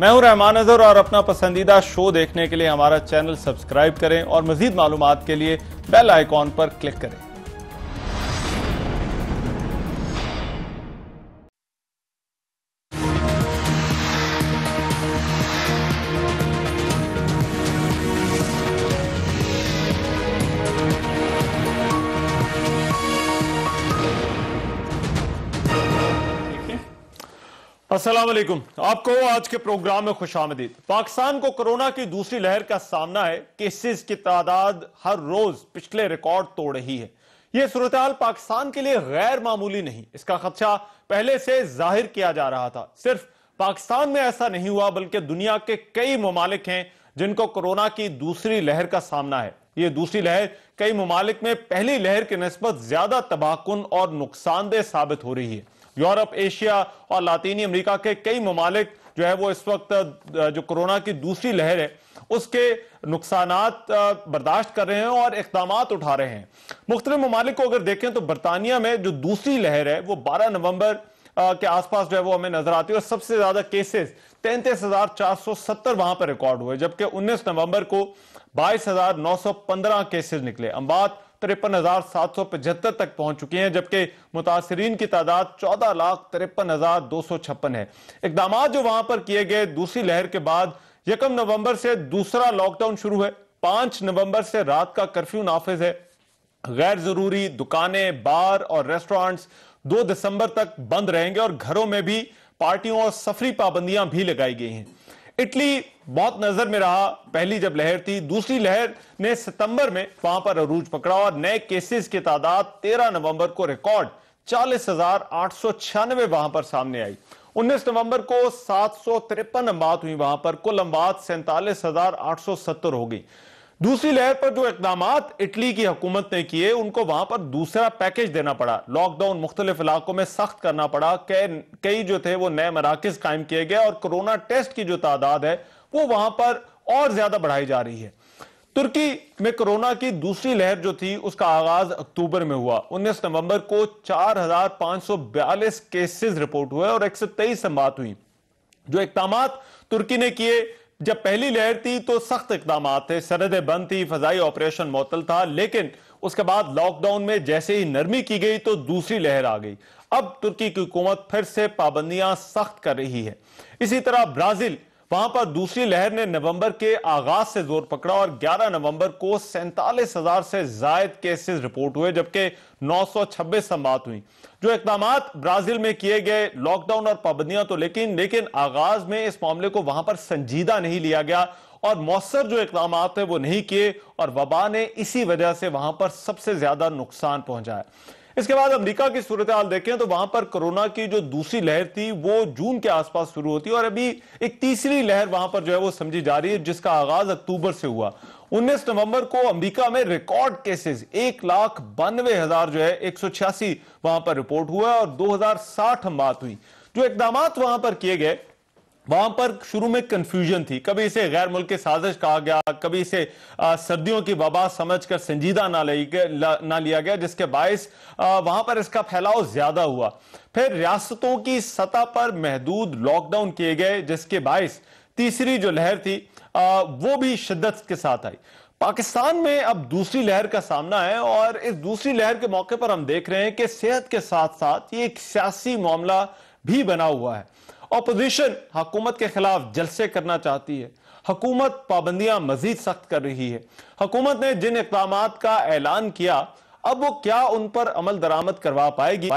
मैं हूं रहमान अजहर और अपना पसंदीदा शो देखने के लिए हमारा चैनल सब्सक्राइब करें और मजीद मालूमात के लिए बेल आइकॉन पर क्लिक करें। अस्सलाम वालेकुम, आपको आज के प्रोग्राम में खुशामदीद। पाकिस्तान को कोरोना की दूसरी लहर का सामना है। केसेस की तादाद हर रोज पिछले रिकॉर्ड तोड़ रही है। यह सूरत-ए-हाल पाकिस्तान के लिए गैर मामूली नहीं, इसका खदशा पहले से जाहिर किया जा रहा था। सिर्फ पाकिस्तान में ऐसा नहीं हुआ बल्कि दुनिया के कई ममालिक हैं जिनको कोरोना की दूसरी लहर का सामना है। यह दूसरी लहर कई ममालिक में पहली लहर की निस्बत ज्यादा तबाहकुन और नुकसानदेह साबित हो रही है। यूरोप, एशिया और लातीनी अमेरिका के कई ममालिक जो है वो इस वक्त जो कोरोना की दूसरी लहर है उसके नुकसानात बर्दाश्त कर रहे हैं और इक़दामात उठा रहे हैं। मुख्तलिफ ममालिक को अगर देखें तो बरतानिया में जो दूसरी लहर है वो 12 नवंबर के आसपास जो है वो हमें नजर आती है और सबसे ज्यादा केसेस 33,470 वहां पर रिकॉर्ड हुए, जबकि 19 नवंबर को 22,915 केसेस निकले। अम्बात 53,775 तक पहुंच चुकी हैं, जबकि मुतासरीन की तादाद 14,53,256 है। इकदाम जो वहां पर किए गए दूसरी लहर के बाद 1 नवंबर से दूसरा लॉकडाउन शुरू है। 5 नवंबर से रात का कर्फ्यू नाफिज है। गैर जरूरी दुकानें, बार और रेस्टोरेंट्स 2 दिसंबर तक बंद रहेंगे और घरों में भी पार्टियों और सफरी पाबंदियां भी लगाई गई हैं। इटली बहुत नजर में रहा पहली जब लहर थी। दूसरी लहर ने सितंबर में वहां पर अरूज पकड़ा और नए केसेस की तादाद 13 नवंबर को रिकॉर्ड 40,896 वहां पर सामने आई। 19 नवंबर को 753 अम्बात हुई, वहां पर कुल अम्बात 47,870 हो गई। दूसरी लहर पर जो इकदामात इटली की हुकूमत ने किए उनको वहां पर दूसरा पैकेज देना पड़ा। लॉकडाउन मुख्तलिफ इलाकों में सख्त करना पड़ा। कई जो थे वो नए मराकज कायम किए गए और कोरोना टेस्ट की जो तादाद है वो वहां पर और ज्यादा बढ़ाई जा रही है। तुर्की में कोरोना की दूसरी लहर जो थी उसका आगाज अक्टूबर में हुआ। 19 नवंबर को 4,542 केसेस रिपोर्ट हुए और 123 अम्बात हुई। जो इकदामात तुर्की ने किए, जब पहली लहर थी तो सख्त इकदाम थे, सरहदें बंद थी, फजाई ऑपरेशन मुअत्तल था, लेकिन उसके बाद लॉकडाउन में जैसे ही नरमी की गई तो दूसरी लहर आ गई। अब तुर्की की हुकूमत फिर से पाबंदियां सख्त कर रही है। इसी तरह ब्राजील, वहां पर दूसरी लहर ने नवंबर के आगाज से जोर पकड़ा और 11 नवंबर को 47,000 से जायद केसेस रिपोर्ट हुए, जबकि 926 अम्बात हुई। जो इकदामात ब्राजील में किए गए, लॉकडाउन और पाबंदियां तो लेकिन आगाज में इस मामले को वहां पर संजीदा नहीं लिया गया और मौसर जो इकदामात है वो नहीं किए और वबा ने इसी वजह से वहां पर सबसे ज्यादा नुकसान पहुंचाया। इसके बाद अमेरिका की सूरत हाल देखें तो वहां पर कोरोना की जो दूसरी लहर थी वो जून के आसपास शुरू होती है और अभी एक तीसरी लहर वहां पर जो है वो समझी जा रही है, जिसका आगाज अक्टूबर से हुआ। 19 नवंबर को अमेरिका में रिकॉर्ड केसेस 1,92,000 जो है 186 वहां पर रिपोर्ट हुआ और 2,060 अम्बात हुई। जो इकदामात वहां पर किए गए, वहां पर शुरू में कंफ्यूजन थी। कभी इसे गैर मुल्की साजिश कहा गया, कभी इसे सर्दियों की वबा समझकर संजीदा ना लिया गया, जिसके बायस वहां पर इसका फैलाव ज्यादा हुआ। फिर रियासतों की सतह पर महदूद लॉकडाउन किए गए, जिसके बायस तीसरी जो लहर थी वो भी शिद्दत के साथ आई। पाकिस्तान में अब दूसरी लहर का सामना है और इस दूसरी लहर के मौके पर हम देख रहे हैं कि सेहत के साथ साथ ये एक सियासी मामला भी बना हुआ है। ऑपोजिशन हुकूमत के खिलाफ जलसे करना चाहती है। हुकूमत पाबंदियां मजीद सख्त कर रही है। हुकूमत ने जिन इक़दामात का ऐलान किया अब वो क्या उन पर अमल दरामद करवा पाएगी।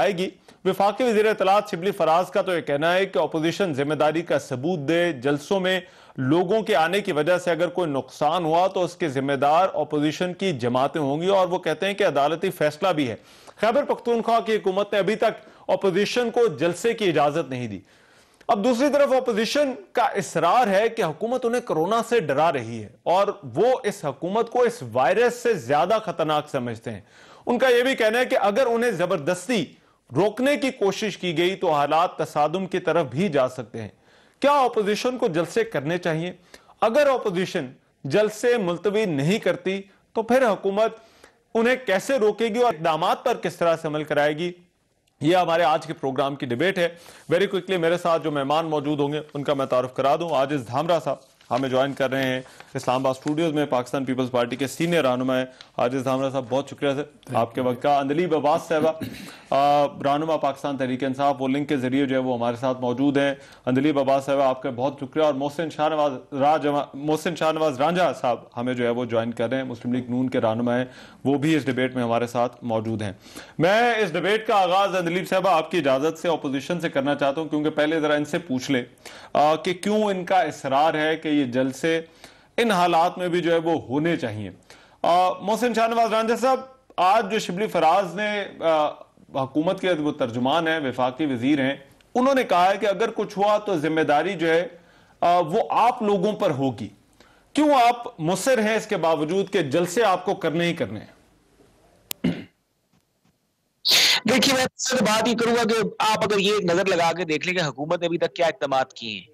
वफाकी वज़ीर इत्तलात शिबली फराज का तो यह कहना है कि ऑपोजिशन जिम्मेदारी का सबूत दे। जलसों में लोगों के आने की वजह से अगर कोई नुकसान हुआ तो उसके जिम्मेदार ऑपोजिशन की जमातें होंगी और वो कहते हैं कि अदालती फैसला भी है। खैबर पख्तूनख्वा की हुकूमत ने अभी तक ऑपोजिशन को जलसे की इजाजत नहीं दी। अब दूसरी तरफ ऑपोजिशन का इसरार है कि हुकूमत उन्हें कोरोना से डरा रही है और वो इस हुकूमत को इस वायरस से ज्यादा खतरनाक समझते हैं। उनका यह भी कहना है कि अगर उन्हें जबरदस्ती रोकने की कोशिश की गई तो हालात तसादुम की तरफ भी जा सकते हैं। क्या ऑपोजिशन को जलसे करने चाहिए? अगर ऑपोजिशन जलसे मुलतवी नहीं करती तो फिर हुकूमत उन्हें कैसे रोकेगी और इक़दामात पर किस तरह से अमल कराएगी? ये हमारे आज के प्रोग्राम की डिबेट है। वेरी क्विकली मेरे साथ जो मेहमान मौजूद होंगे उनका मैं तारुफ करा दूं। आजिज धामरा साहब हमें ज्वाइन कर रहे हैं इस्लामाबाद स्टूडियोज में, पाकिस्तान पीपल्स पार्टी के सीनियर रहनुमा है। आजिज धामरा साहब बहुत शुक्रिया सर आपके वक्त का। अंदलीब अब्बास साहबा रहनुमा पाकिस्तान तहरीक इंसाफ, वो लिंक के जरिए जो है वो हमारे साथ मौजूद हैं। अंदलीब अब्बास साहबा आपका बहुत शुक्रिया। और मोहसिन शाहनवाज रांझा साहब हमें जो है वो ज्वाइन कर रहे हैं, मुस्लिम लीग नून के रहनुमा हैं, वो भी इस डिबेट में हमारे साथ मौजूद हैं। मैं इस डिबेट का आगाज अंदलीब साहबा आपकी इजाजत से अपोजिशन से करना चाहता हूं, क्योंकि पहले जरा इनसे पूछ ले कि क्यों इनका इसरार है कि ये जलसे इन हालात में भी जो है वो होने चाहिए। मोहसिन शाहनवाज रांझा साहब, आज जो शिबली फराज ने हुकूमत के वो तर्जुमान है, वफाकी वजीर हैं, उन्होंने कहा है कि अगर कुछ हुआ तो जिम्मेदारी जो है वो आप लोगों पर होगी। क्यों आप मुसर हैं इसके बावजूद कि जलसे आपको करने ही करने हैं? देखिए, मैं तो बात ही करूंगा कि आप अगर ये नजर लगा के देख लें कि हुकूमत ने अभी तक क्या इक़दामात किए हैं।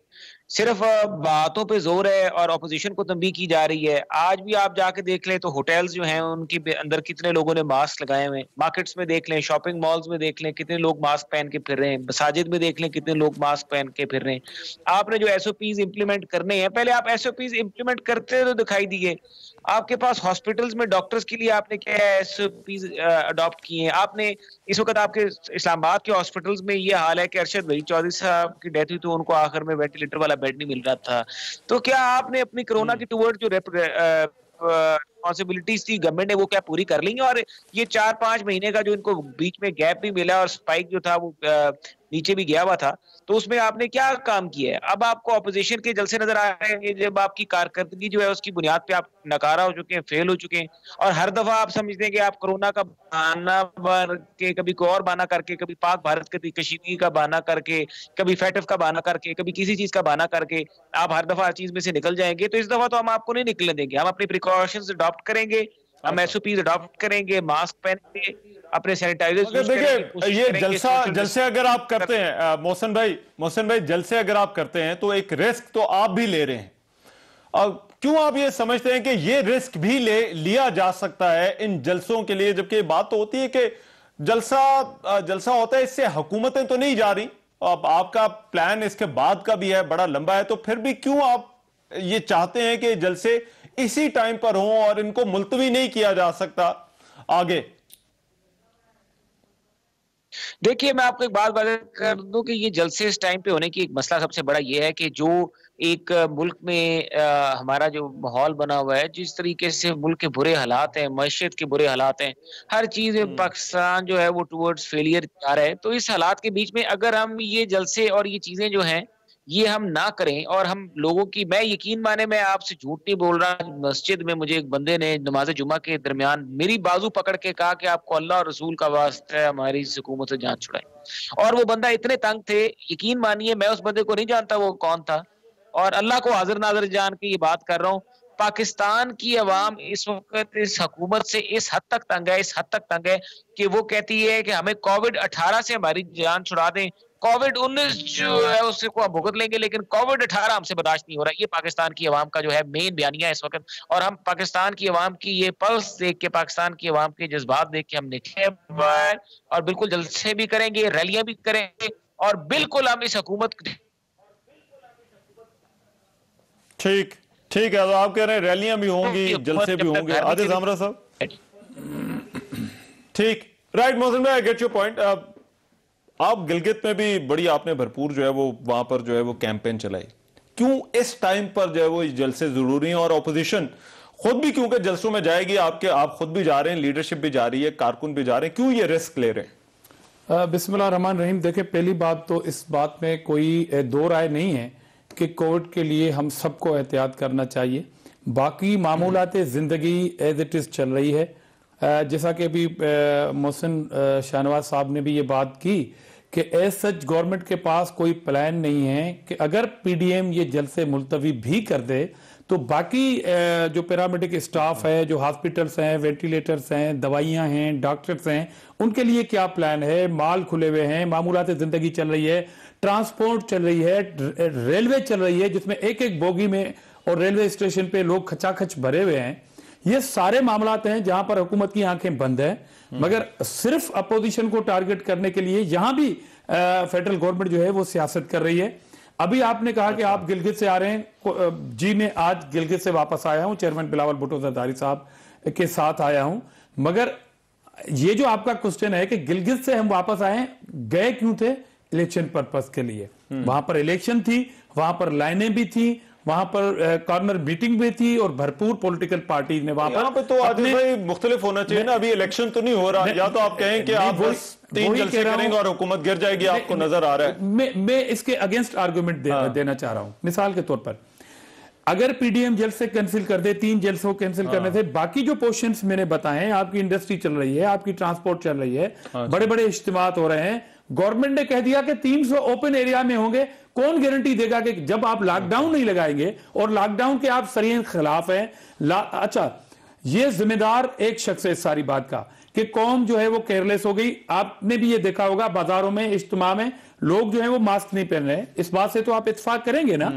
सिर्फ बातों पे जोर है और ऑपोजिशन को तंबीह की जा रही है। आज भी आप जाके देख लें तो होटल्स जो हैं उनके अंदर कितने लोगों ने मास्क लगाए हुए हैं। मार्केट्स में देख लें, शॉपिंग मॉल्स में देख लें, कितने लोग मास्क पहन के फिर रहे हैं। मसाजिद में देख लें, कितने लोग मास्क पहन के फिर रहे हैं। आपने जो एसओपीज इंप्लीमेंट करने हैं, पहले आप एसओपीज इंप्लीमेंट करते तो दिखाई दिए। आपके पास हॉस्पिटल्स में डॉक्टर्स के लिए आपने क्या एसओपीज अडॉप्ट किए हैं? आपने इस वक्त आपके इस्लामाबाद के हॉस्पिटल्स में ये हाल है कि अरशद वही चौधरी साहब की डेथ हुई तो उनको आखिर में वेंटिलेटर वाला बेड नहीं मिल रहा था। तो क्या आपने अपनी कोरोना की टूवर्ड जो रिस्पॉन्सिबिलिटीज थी गवर्नमेंट ने, वो क्या पूरी कर ली? और ये 4-5 महीने का जो इनको बीच में गैप भी मिला और स्पाइक जो था वो नीचे भी गया हुआ था, तो उसमें आपने क्या काम किया है? अब आपको अपोजिशन के जलसे नजर आ रहे हैं जब आपकी कारकर्दगी जो है उसकी बुनियाद पे आप नाकारा हो चुके हैं, फेल हो चुके हैं। और हर दफा आप समझते हैं कि आप कोरोना का बहाना बन के, कभी कोई और बहाना करके, कभी पाक भारत की कशीदगी का बहाना करके, कभी फैटफ का बहाना करके, कभी किसी चीज का बहाना करके आप हर दफा हर चीज में से निकल जाएंगे। तो इस दफा तो हम आपको नहीं निकलने देंगे। हम अपनी प्रिकॉशंस अडॉप्ट करेंगे, हम एसओपीज अडॉप्ट करेंगे, मास्क पहनेंगे, अपने सैनिटाइजर। देखिए, ये जलसे अगर आप करते हैं मोहसिन भाई जलसे अगर आप करते हैं तो एक रिस्क तो आप भी ले रहे हैं। क्यों आप ये समझते हैं कि ये रिस्क भी लिया जा सकता है इन जलसों के लिए, जबकि बात तो होती है कि जलसा होता है, इससे हुकूमतें तो नहीं जा रही। अब आपका प्लान इसके बाद का भी है, बड़ा लंबा है, तो फिर भी क्यों आप ये चाहते हैं कि जलसे इसी टाइम पर हों और इनको मुलतवी नहीं किया जा सकता आगे? देखिए, मैं आपको एक बात कर दूं कि ये जलसे इस टाइम पे होने की एक मसला सबसे बड़ा ये है कि जो एक मुल्क में हमारा जो माहौल बना हुआ है, जिस तरीके से मुल्क के बुरे हालात हैं, मईशत के बुरे हालात हैं, हर चीज में पाकिस्तान जो है वो टुवर्ड्स फेलियर जा रहा है। तो इस हालात के बीच में अगर हम ये जलसे और ये चीजें जो हैं ये हम ना करें और हम लोगों की, मैं यकीन माने, मैं आपसे झूठ नहीं बोल रहा, मस्जिद में मुझे एक बंदे ने नमाज जुमा के दरमियान मेरी बाजू पकड़ के कहा कि आपको अल्लाह और रसूल का वास्ता है हमारी इस हुकूमत से जान छुड़ाए। और वो बंदा इतने तंग थे, यकीन मानिए मैं उस बंदे को नहीं जानता वो कौन था, और अल्लाह को हाजिर नाजिर जान के ये बात कर रहा हूँ। पाकिस्तान की अवाम इस वक्त इस हुकूमत से इस हद तक तंग है कि वो कहती है कि हमें कोविड-18 से हमारी जान छुड़ा दें। कोविड-19 जो है उससे को हम भुगत लेंगे, लेकिन कोविड-18 हमसे बर्दाश्त नहीं हो रहा। ये पाकिस्तान की अवाम का जो है मेन बयानिया है इस वक्त। और हम पाकिस्तान की अवाम की ये पल्स देख के, पाकिस्तान की अवाम के जज्बात देख के हम निकले और बिल्कुल जलसे भी करेंगे, रैलियां भी करेंगे और बिल्कुल हम इस हुकूमत। ठीक है, तो आप कह रहे हैं रैलियां भी होंगी, जलसे भी होंगे। आदिल जामरा साहब, ठीक, राइट। मोहसिन भाई, आई गेट योर पॉइंट। आप गिलगित में भी बड़ी आपने भरपूर जो है वो वहां पर जो है वो कैंपेन चलाई। क्यों इस टाइम पर जो है वो जलसे जरूरी हैं? और ऑपोजिशन खुद भी क्योंकि जलसों में जाएगी, आप खुद भी जा रहे हैं, लीडरशिप भी जा रही है, कारकुन भी जा रहे हैं, क्यों ये रिस्क ले रहे हैं? बिस्मिल्लाह रहमान रहीम। देखिए, पहली बात तो इस बात में कोई दो राय नहीं है कि कोविड के लिए हम सबको एहतियात करना चाहिए। बाकी मामूलात ज़िंदगी एज इट इज़ चल रही है। जैसा कि अभी मोहसिन शाहनवाज साहब ने भी ये बात की कि एज सच गवर्नमेंट के पास कोई प्लान नहीं है कि अगर पीडीएम ये जलसे मुलतवी भी कर दे तो बाकी जो पैरामेडिक स्टाफ है, जो हॉस्पिटल्स हैं, वेंटिलेटर्स हैं, दवाइयां हैं, डॉक्टर्स हैं, उनके लिए क्या प्लान है? माल खुले हुए हैं, मामूलात ज़िंदगी चल रही है, ट्रांसपोर्ट चल रही है, रेलवे चल रही है जिसमें एक एक बोगी में और रेलवे स्टेशन पे लोग खचाखच भरे हुए हैं। ये सारे मामलात हैं जहां पर हुकूमत की आंखें बंद है, मगर सिर्फ अपोजिशन को टारगेट करने के लिए यहां भी फेडरल गवर्नमेंट जो है वो सियासत कर रही है। अभी आपने कहा कि आप गिलगित से आ रहे हैं, जी मैं आज गिलगित से वापस आया हूं, चेयरमैन बिलावल भुट्टो जरदारी साहब के साथ आया हूं। मगर ये जो आपका क्वेश्चन है कि गिलगित से हम वापस आए, गए क्यों थे? इलेक्शन पर्पस के लिए। वहां पर इलेक्शन थी, वहां पर लाइनें भी थी, वहां पर कॉर्नर मीटिंग भी थी और भरपूर पॉलिटिकल पार्टी ने वहां पर तो आदिल भाई मुख्तलिफ होना चाहिए ना, अभी इलेक्शन तो नहीं हो रहा, या तो आप कहें कि आप बस 3 जलसे करेंगे और हुकूमत गिर जाएगी, आपको नजर आ रहा है। मैं इसके अगेंस्ट आर्गुमेंट देना चाह रहा हूं। मिसाल के तौर पर अगर पीडीएम जलसे कैंसिल कर दे, 3 जलसों कैंसिल करने से बाकी जो पोर्शंस मैंने बताए हैं, आपकी इंडस्ट्री चल रही है, आपकी ट्रांसपोर्ट चल रही है, बड़े बड़े इज्तिमात हो रहे हैं, गवर्नमेंट ने कह दिया कि 300 ओपन एरिया में होंगे। कौन गारंटी देगा कि जब आप लॉकडाउन नहीं लगाएंगे, और लॉकडाउन के आप सरीहन खिलाफ हैं। अच्छा, ये जिम्मेदार एक शख्स है इस सारी बात का कि कौम जो है वो केयरलेस हो गई। आपने भी ये देखा होगा बाजारों में, इज्तिमा में लोग जो है वो मास्क नहीं पहन रहे। इस बात से तो आप इत्तेफाक करेंगे ना,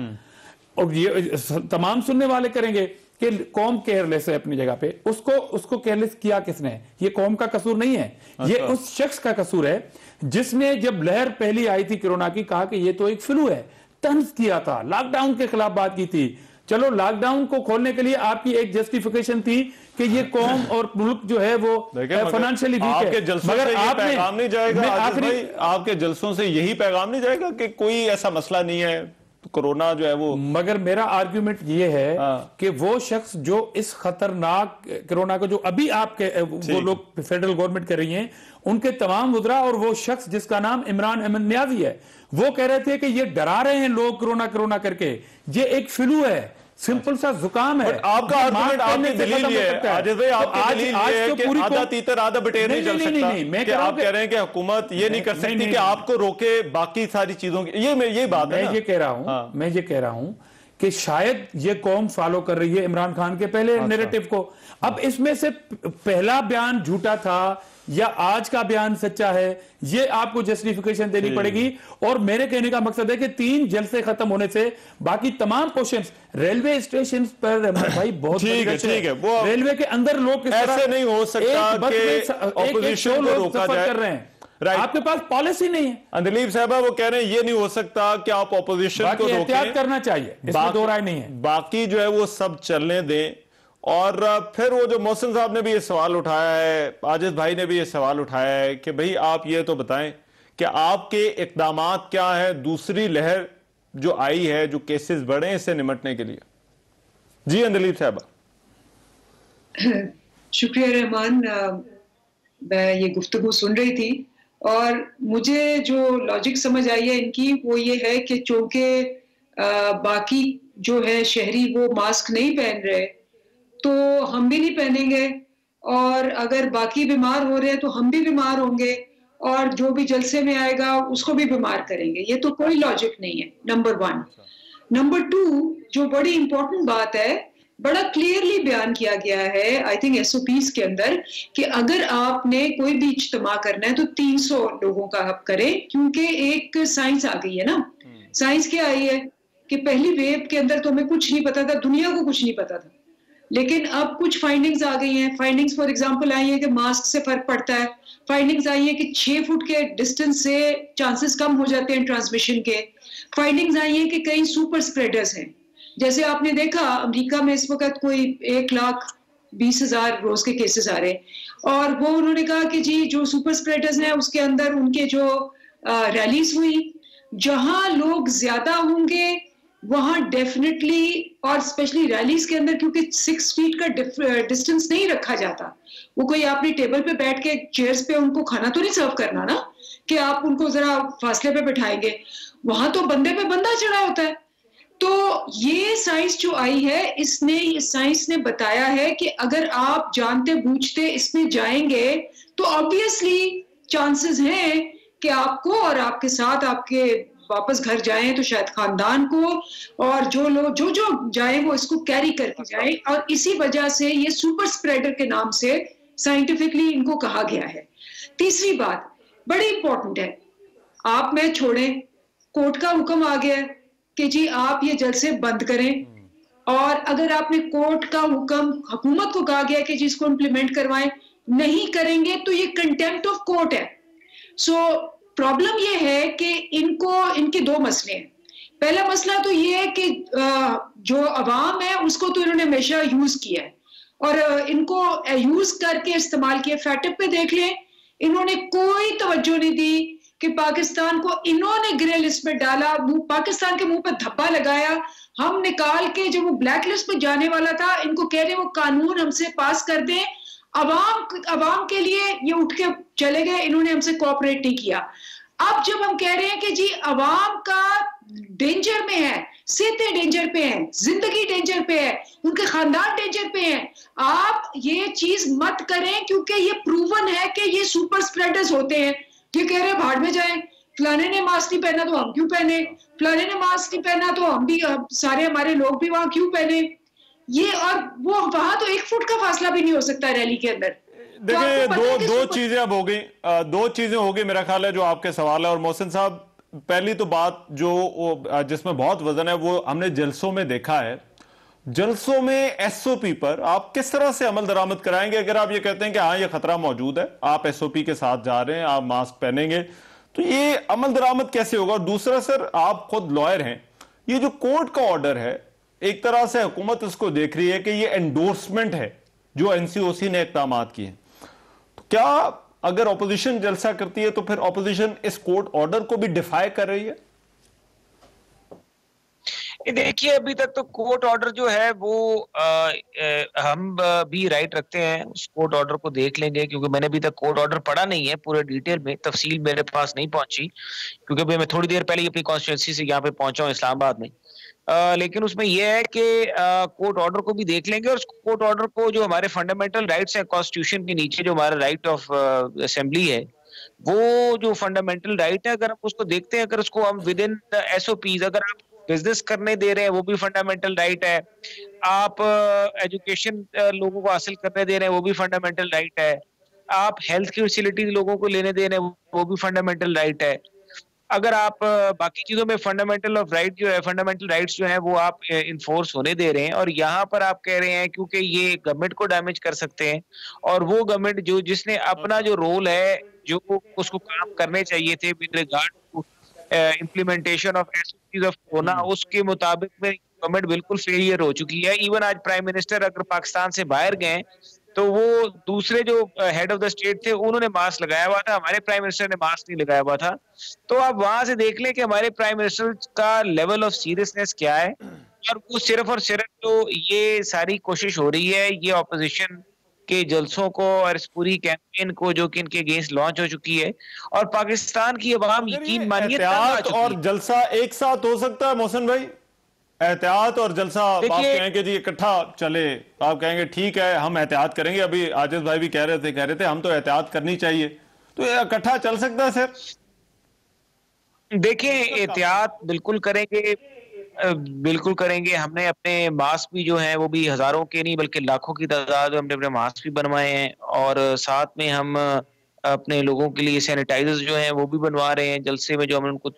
और ये तमाम सुनने वाले करेंगे कि कौम केयरलेस है अपनी जगह पे। उसको केयरलेस किया किसने? ये कौम का कसूर नहीं है, ये उस शख्स का कसूर है जिसने जब लहर पहली आई थी कोरोना की, कहा कि ये तो एक फ्लू है, तंज किया था, लॉकडाउन के खिलाफ बात की थी। चलो, लॉकडाउन को खोलने के लिए आपकी एक जस्टिफिकेशन थी कि ये कौम और मुल्क जो है वो फाइनेंशियली वीक है। मगर आपने पैगाम नहीं जाएगा आपके जलसों से यही पैगाम नहीं जाएगा कि कोई ऐसा मसला नहीं है, कोरोना जो है वो। मगर मेरा आर्ग्यूमेंट ये है कि वो शख्स जो इस खतरनाक कोरोना को जो अभी आपके वो लोग फेडरल गवर्नमेंट कर रही है, उनके तमाम वज़रा, और वो शख्स जिसका नाम इमरान अहमद नियाजी है, वो कह रहे थे कि ये डरा रहे हैं लोग कोरोना करके, ये एक फ्लू है, सिंपल सा जुकाम है। आपका आर्गुमेंट, आपकी दलील ये है आजिज भाई, आपकी दलील ये है कि आधा तीतर आधा बटेर नहीं चल सकता। मैं आप कह रहे हैं कि हुकूमत ये नहीं कर सकती कि आपको रोके बाकी सारी चीजों की, ये बात है। मैं ये कह रहा हूं कि शायद ये कौम फॉलो कर रही है इमरान खान के पहले नैरेटिव को। अब इसमें से पहला बयान झूठा था या आज का बयान सच्चा है, ये आपको जस्टिफिकेशन देनी पड़ेगी। और मेरे कहने का मकसद है कि 3 जलसे खत्म होने से बाकी तमाम पोर्शंस, रेलवे स्टेशन पर भाई बहुत ठीक है, वो रेलवे के अंदर लोग ऐसे नहीं हो सकता कि ऑपोजिशन को रोका जाए कर रहे हैं। आपके पास पॉलिसी नहीं है। अंदलीब साहबा वो कह रहे हैं ये नहीं हो सकता कि आप ऑपोजिशन को रोकें, एहतियात करना चाहिए, इसमें दो राय नहीं है। बाकी जो है वो सब चलने दें। और फिर वो जो मोहसिन साहब ने भी ये सवाल उठाया है, आजिज भाई ने भी ये सवाल उठाया है कि भाई आप ये तो बताएं कि आपके इक़दामात क्या है दूसरी लहर जो आई है, जो केसेस बढ़े हैं, इससे निपटने के लिए। जी अंदलीब साहबा। शुक्रिया रहमान, मैं ये गुफ्तगू सुन रही थी और मुझे जो लॉजिक समझ आई है इनकी वो ये है कि चूंकि बाकी जो है शहरी वो मास्क नहीं पहन रहे तो हम भी नहीं पहनेंगे, और अगर बाकी बीमार हो रहे हैं तो हम भी बीमार होंगे, और जो भी जलसे में आएगा उसको भी बीमार करेंगे। ये तो कोई लॉजिक नहीं है, नंबर 1। नंबर 2, जो बड़ी इंपॉर्टेंट बात है, बड़ा क्लियरली बयान किया गया है आई थिंक SOPs के अंदर कि अगर आपने कोई भी इज्तिमा करना है तो 300 लोगों का आप करें, क्योंकि एक साइंस आ गई है ना। साइंस क्या आई है कि पहली वेव के अंदर तो हमें कुछ नहीं पता था, दुनिया को कुछ नहीं पता था, लेकिन अब कुछ फाइंडिंग्स आ गई हैं। फाइंडिंग्स फॉर एग्जांपल आई है कि मास्क से फर्क पड़ता है। फाइंडिंग्स आई है कि 6 फुट के डिस्टेंस से चांसेस कम हो जाते हैं ट्रांसमिशन के। फाइंडिंग्स आई है कि कई सुपर स्प्रेडर्स हैं, जैसे आपने देखा अमेरिका में इस वक्त कोई 1,20,000 रोज के केसेस आ रहे हैं, और वो उन्होंने कहा कि जी जो सुपर स्प्रेडर्स हैं उसके अंदर उनके जो रैलीज हुई, जहां लोग ज्यादा होंगे वहां डेफिनेटली, और स्पेशली रैलीज के अंदर क्योंकि 6 फीट का डिस्टेंस नहीं रखा जाता, वो कोई आपने टेबल पे बैठ के चेयर्स पे उनको खाना तो नहीं सर्व करना ना कि आप उनको जरा फासले पे बैठाएंगे, वहां तो बंदे पे बंदा चढ़ा होता है। तो ये साइंस जो आई है, साइंस ने बताया है कि अगर आप जानते बूझते इसमें जाएंगे तो ऑब्वियसली चांसेस हैं कि आपको और आपके साथ आपके वापस घर जाएं तो शायद खानदान को, और जो लोग जो जाएं वो इसको कैरी करके जाएं, और इसी वजह से ये सुपर स्प्रेडर के नाम से साइंटिफिकली इनको कहा गया है। तीसरी बात बड़ी इंपॉर्टेंट है, आप मैं छोड़ें, कोर्ट का हुक्म आ गया है कि जी आप ये जलसे बंद करें, और अगर आपने कोर्ट का हुक्म हुकूमत को कहा गया कि जिसको इम्प्लीमेंट करवाएं, नहीं करेंगे तो ये कंटेम्प्ट ऑफ कोर्ट है। सो प्रॉब्लम ये है कि इनके दो मसले हैं। पहला मसला तो ये है कि जो अवाम है उसको तो इन्होंने हमेशा यूज किया है और इनको यूज करके इस्तेमाल किया। फैटअप पे देख लें, इन्होंने कोई तवज्जो नहीं दी कि पाकिस्तान को इन्होंने ग्रे लिस्ट में डाला, पाकिस्तान के मुंह पे धब्बा लगाया, हम निकाल के जब वो ब्लैक लिस्ट में जाने वाला था, इनको कह रहे वो कानून हमसे पास कर दें। अवाम के लिए ये उठ के चले गए, इन्होंने हमसे कोऑपरेट नहीं किया। अब जब हम कह रहे हैं कि जी अवाम का डेंजर में है, सेहतें डेंजर पे हैं, जिंदगी डेंजर पे है, उनके खानदान डेंजर पे हैं, आप ये चीज मत करें क्योंकि ये प्रूवन है कि ये सुपर स्प्रेडर्स होते हैं। ये कह रहे हैं भाड़ में जाएं, फलाने ने मास्क नहीं पहना तो हम क्यों पहने, फलाने ने मास्क नहीं पहना तो हम भी, सारे हमारे लोग भी वहां क्यों पहने। ये और वो वहां तो 1 फुट का फासला भी नहीं हो सकता रैली के अंदर। देखिए दो चीजें अब हो गई, दो चीजें हो गई मेरा ख्याल है जो आपके सवाल है। और मोहसिन साहब, पहली तो बात जो जिसमें बहुत वजन है वो हमने जलसों में देखा है। जलसों में एसओपी पर आप किस तरह से अमल दरामद कराएंगे? अगर आप ये कहते हैं कि हाँ ये खतरा मौजूद है, आप एसओपी के साथ जा रहे हैं, आप मास्क पहनेंगे, तो ये अमल दरामद कैसे होगा? और दूसरा सर, आप खुद लॉयर हैं, ये जो कोर्ट का ऑर्डर है एक तरह से हुकूमत इसको देख रही है कि ये एंडोर्समेंट है जो एनसीओसी ने इकदाम किए हैं। तो क्या अगर ऑपोजिशन जलसा करती है तो फिर ऑपोजिशन इस कोर्ट ऑर्डर को भी डिफाई कर रही है? देखिए अभी तक तो कोर्ट ऑर्डर जो है वो हम भी राइट रखते हैं उस कोर्ट ऑर्डर को देख लेंगे, क्योंकि मैंने अभी तक कोर्ट ऑर्डर पढ़ा नहीं है पूरे डिटेल में, तफसील मेरे पास नहीं पहुंची, क्योंकि अभी मैं थोड़ी देर पहले ही अपनी कॉन्स्टिट्यूंसी से यहाँ पे पहुंचा हूँ इस्लामाबाद में। लेकिन उसमें यह है कि कोर्ट ऑर्डर को भी देख लेंगे और उस कोर्ट ऑर्डर को, जो हमारे फंडामेंटल राइट्स हैं कॉन्स्टिट्यूशन के नीचे, जो हमारा राइट ऑफ असेंबली है, वो जो फंडामेंटल राइट है, अगर हम उसको देखते हैं, अगर उसको हम विद इन एसओपीज, अगर आप बिजनेस करने दे रहे हैं वो भी फंडामेंटल राइट है, आप एजुकेशन लोगों को हासिल करने दे रहे हैं वो भी फंडामेंटल राइट है, आप हेल्थ की फैसिलिटी लोगों को लेने दे रहे हैं वो भी फंडामेंटल राइट है। अगर आप बाकी चीजों में फंडामेंटल ऑफ राइट जो है, फंडामेंटल राइट्स जो है वो आप इन्फोर्स होने दे रहे हैं, और यहाँ पर आप कह रहे हैं क्योंकि ये गवर्नमेंट को डैमेज कर सकते हैं, और वो गवर्नमेंट जो जिसने अपना जो रोल है जो उसको काम करने चाहिए थे with regard to implementation of SOPs of corona, उसके मुताबिक में गवर्नमेंट बिल्कुल फेलियर हो चुकी है। इवन आज प्राइम मिनिस्टर अगर पाकिस्तान से बाहर गए तो वो दूसरे जो हेड ऑफ द स्टेट थे उन्होंने मास्क लगाया हुआ था, हमारे प्राइम मिनिस्टर ने मास्क नहीं लगाया हुआ था। तो आप वहां से देख लें कि हमारे प्राइम मिनिस्टर का लेवल ऑफ सीरियसनेस क्या है, और वो सिर्फ और सिर्फ तो ये सारी कोशिश हो रही है ये ऑपोजिशन के जलसों को और इस पूरी कैंपेन को जो कि इनके अगेंस्ट लॉन्च हो चुकी है, और पाकिस्तान की अवाम यकीन मानिए एहतियात और जलसा एक साथ हो सकता है मोहसिन भाई? एहतियात और जलसा आप कहेंगे जी इकट्ठा चले, आप कहेंगे ठीक है हम एहतियात करेंगे, अभी आजिज भाई भी कह रहे थे हम तो एहतियात करनी चाहिए, तो ये इकट्ठा चल सकता है सर? देखिए एहतियात बिल्कुल करेंगे, बिल्कुल करेंगे। हमने अपने मास्क भी जो हैं वो भी हजारों के नहीं बल्कि लाखों की तादाद में हमने अपने मास्क भी बनवाए हैं, और साथ में हम अपने लोगों के लिए सैनिटाइजर्स जो हैं वो भी बनवा रहे हैं। जलसे में जो हम उनको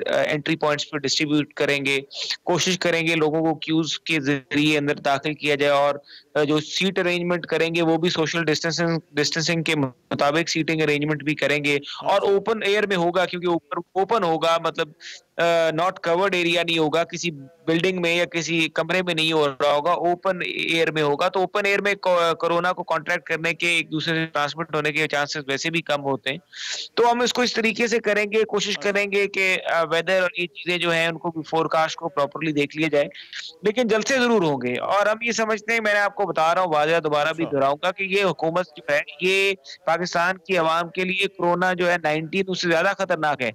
एंट्री पॉइंट्स पर डिस्ट्रीब्यूट करेंगे, कोशिश करेंगे लोगों को क्यूज के जरिए अंदर दाखिल किया जाए, और जो सीट अरेंजमेंट करेंगे वो भी सोशल डिस्टेंसिंग के मुताबिक सीटिंग अरेंजमेंट भी करेंगे, और ओपन एयर में होगा, क्योंकि ऊपर ओपन होगा, मतलब नॉट कवर्ड एरिया नहीं होगा, किसी बिल्डिंग में या किसी कमरे में नहीं हो रहा होगा, ओपन एयर में होगा। तो ओपन एयर में कोरोना को कॉन्ट्रैक्ट करने के, एक दूसरे से ट्रांसमिट होने के चांसेस वैसे भी कम होते हैं। तो हम इसको इस तरीके से करेंगे, कोशिश करेंगे कि वेदर और ये चीजें जो हैं उनको भी फोरकास्ट को प्रॉपरली देख लिया जाए, लेकिन जलसे जरूर होंगे। और हम ये समझते हैं, मैंने आपको बता रहा हूँ, वाज़ेह दोबारा भी दोहराऊंगा कि ये हुकूमत जो है ये पाकिस्तान की आवाम के लिए कोरोना जो है 19 उससे ज्यादा खतरनाक है।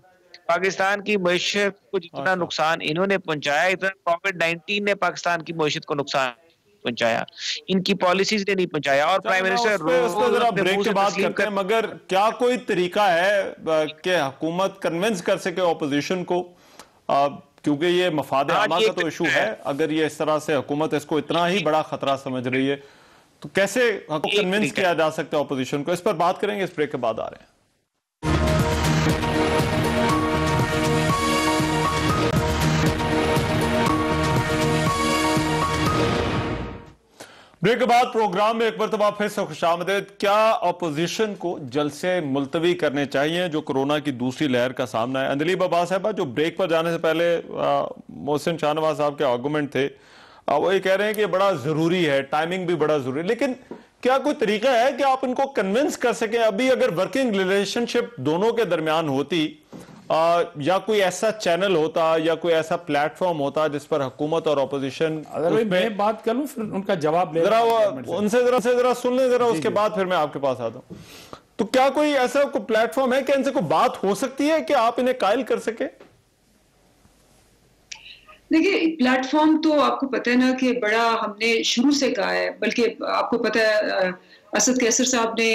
पाकिस्तान की मईशत को जितना नुकसान इन्होंने पहुंचाया, इतना कोविड-19 ने पाकिस्तान की मईशत को नुकसान पहुंचाया, इनकी पॉलिसीज ने नहीं पहुंचाया। और प्राइम मिनिस्टर ब्रेक के बाद करते हैं, मगर क्या कोई तरीका है कि हुकूमत कन्विंस कर सके ऑपोजिशन को, क्योंकि ये मफाद आमा का तो इशू है, अगर ये इस तरह से हुकूमत इसको इतना ही बड़ा खतरा समझ रही है तो कैसे कन्विंस किया जा सकता है ऑपोजिशन को? इस पर बात करेंगे, इस ब्रेक के बाद आ रहे हैं। ब्रेक के बाद प्रोग्राम में एक मरतबा फिर से खुशामदीद। क्या अपोजिशन को जलसे मुलतवी करने चाहिए जो कोरोना की दूसरी लहर का सामना है? अंजलि बाबा साहबा, जो ब्रेक पर जाने से पहले मोहसिन शाहनवाज साहब के आर्गूमेंट थे, वो ये कह रहे हैं कि बड़ा जरूरी है, टाइमिंग भी बड़ा जरूरी है, लेकिन क्या कोई तरीका है कि आप इनको कन्विंस कर सकें? अभी अगर वर्किंग रिलेशनशिप दोनों के दरमियान होती, या कोई ऐसा चैनल होता या कोई ऐसा प्लेटफॉर्म होता जिस पर हुकूमत और अपोजिशन, अगर मैं बात कर लूं फिर उनका जवाब ले जरा उनसे जरा सुन लें जरा, उसके बाद फिर मैं आपके पास आता हूं। तो क्या कोई ऐसा कोई प्लेटफॉर्म है कि इनसे कोई बात हो सकती है कि आप इन्हें कायल कर सके? देखिए, प्लेटफॉर्म तो आपको पता है ना कि बड़ा हमने शुरू से कहा है, बल्कि आपको पता है असद कैसर साहब ने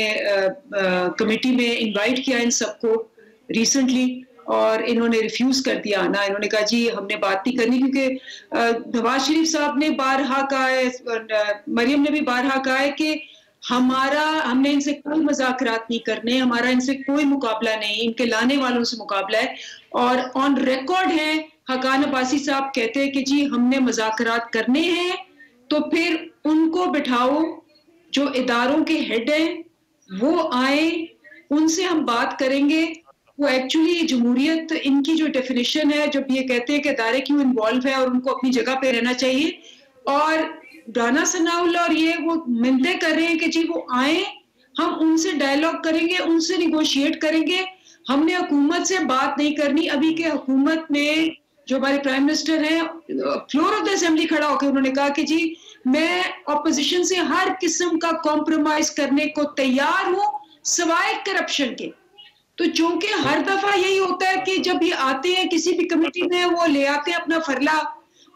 कमेटी में इनवाइट किया इन सबको रिसेंटली, और इन्होंने रिफ्यूज कर दिया आना। इन्होंने कहा जी हमने बात नहीं करनी, क्योंकि नवाज शरीफ साहब ने बारहा कहा है, मरियम ने भी बारहा कहा है कि हमने इनसे कोई मुज़ाकरात नहीं करने, हमारा इनसे कोई मुकाबला नहीं, इनके लाने वालों से मुकाबला है। और ऑन रिकॉर्ड है हकान अब्बासी साहब कहते हैं कि जी हमने मुज़ाकरात करने हैं तो फिर उनको बिठाओ, जो इदारों के हेड हैं वो आए, उनसे हम बात करेंगे। वो एक्चुअली जमहूरियत, इनकी जो डेफिनेशन है, जब ये कहते हैं कि इदारे क्यों इन्वॉल्व है और उनको अपनी जगह पे रहना चाहिए, और राना सनाउल्लाह और ये वो मिन्नतें कर रहे हैं कि जी वो आए, हम उनसे डायलॉग करेंगे, उनसे निगोशिएट करेंगे, हमने हुकूमत से बात नहीं करनी। अभी के हुकूमत में जो हमारे प्राइम मिनिस्टर हैं, फ्लोर ऑफ द असेंबली खड़ा होकर उन्होंने कहा कि जी मैं ऑपोजिशन से हर किस्म का कॉम्प्रोमाइज करने को तैयार हूं सिवाय करप्शन के। तो चूंकि हर दफा यही होता है कि जब ये आते हैं किसी भी कमेटी में, वो ले आते हैं अपना फरला